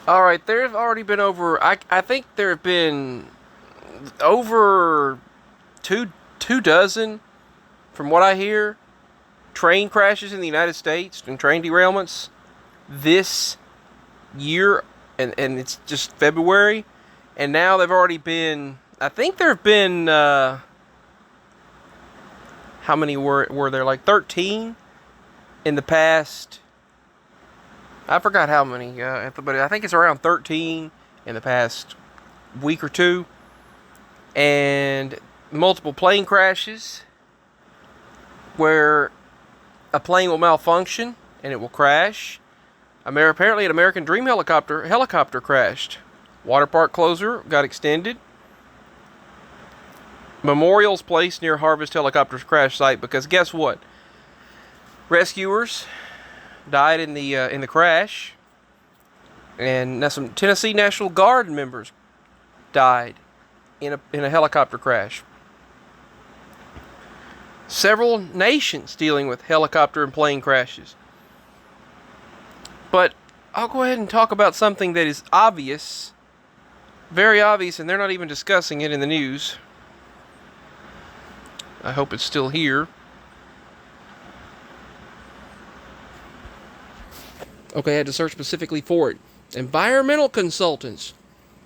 All right, there have already been over. I think there have been over two dozen, from what I hear, train crashes in the United States and train derailments this year, and it's just February, and now they've already been. I think there have been how many were there? Like 13 in the past. I forgot how many, but I think it's around 13 in the past week or two, and multiple plane crashes where a plane will malfunction and it will crash. Apparently, an American Dream helicopter crashed. Water park closure got extended. Memorials placed near Harvest Helicopter's crash site because guess what? Rescuers died in the crash, and now some Tennessee National Guard members died in a helicopter crash. Several nations dealing with helicopter and plane crashes. But I'll go ahead and talk about something that is obvious, very obvious, and they're not even discussing it in the news. I hope it's still here. Okay, I had to search specifically for it. Environmental consultants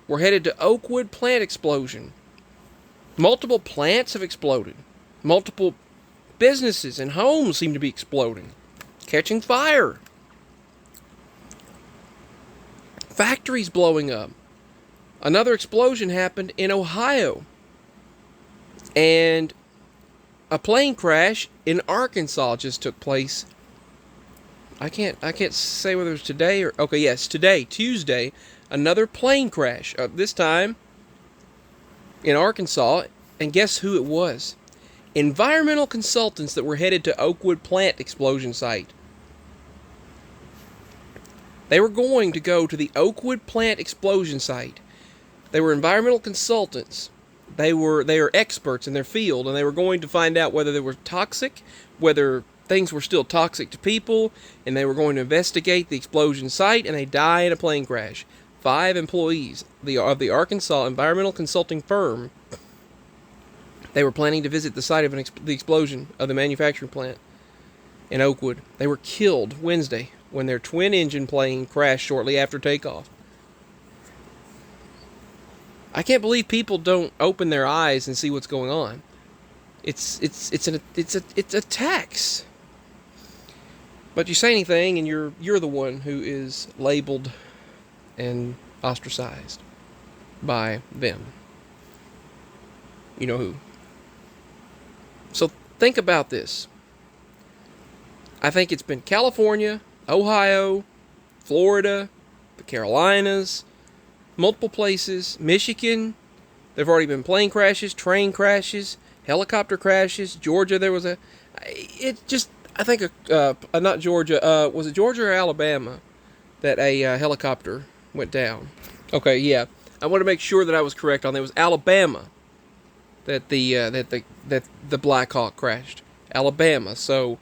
were headed to Oakwood plant explosion. Multiple plants have exploded. Multiple businesses and homes seem to be exploding, catching fire. Factories blowing up. Another explosion happened in Ohio. And a plane crash in Arkansas just took place. I can't say whether it was today or... Okay, yes, today, Tuesday. Another plane crash. This time in Arkansas. And guess who it was? Environmental consultants that were headed to Oakwood plant explosion site. They were going to go to the Oakwood plant explosion site. They were environmental consultants. They are experts in their field, and they were going to find out whether they were toxic, whether things were still toxic to people, and they were going to investigate the explosion site, and they die in a plane crash. 5 employees of the Arkansas environmental consulting firm, they were planning to visit the site of the explosion of the manufacturing plant in Oakwood. They were killed Wednesday when their twin-engine plane crashed shortly after takeoff. I can't believe people don't open their eyes and see what's going on. It's a tax. But you say anything, and you're the one who is labeled and ostracized by them. You know who. So think about this. I think it's been California, Ohio, Florida, the Carolinas, multiple places, Michigan. There've already been plane crashes, train crashes, helicopter crashes. Georgia, there was a... It just... I think... not Georgia. Was it Georgia or Alabama that a helicopter went down? Okay, yeah. I want to make sure that I was correct on that. It was Alabama that the Black Hawk crashed. Alabama. So...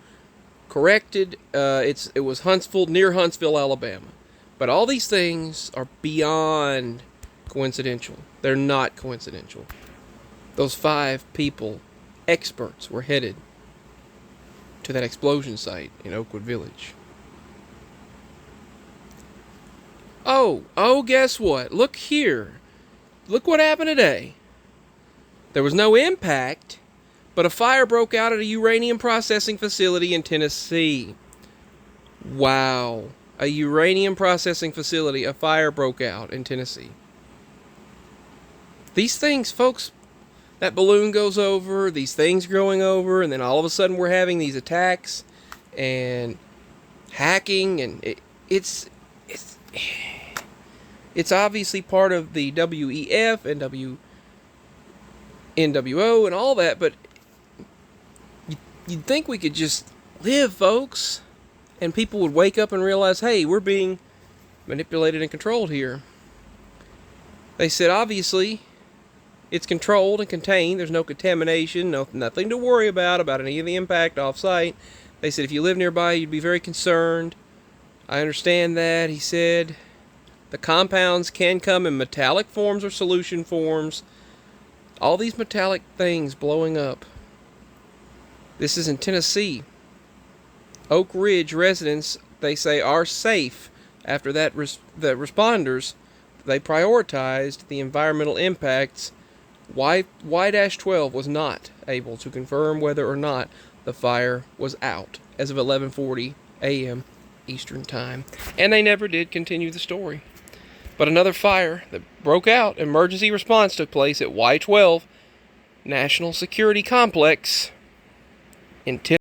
corrected, it was Huntsville, near Huntsville, Alabama. But all these things are beyond coincidental. They're not coincidental. Those 5 people, experts, were headed to that explosion site in Oakwood Village. Oh, guess what? Look here. Look what happened today. There was no impact, but a fire broke out at a uranium processing facility in Tennessee. Wow. A uranium processing facility, a fire broke out in Tennessee. These things, folks, that balloon goes over, these things growing over, and then all of a sudden we're having these attacks and hacking, and it's obviously part of the WEF and NWO and all that, but you'd think we could just live, folks, and people would wake up and realize, hey, we're being manipulated and controlled here. They said, obviously, it's controlled and contained. There's no contamination, nothing to worry about any of the impact off-site. They said, if you live nearby, you'd be very concerned. I understand that, he said. The compounds can come in metallic forms or solution forms. All these metallic things blowing up. This is in Tennessee. Oak Ridge residents, they say, are safe after the responders, they prioritized the environmental impacts. Y-12 was not able to confirm whether or not the fire was out as of 11:40 a.m. Eastern Time. And they never did continue the story. But another fire that broke out, emergency response took place at Y-12 National Security Complex in Tennessee.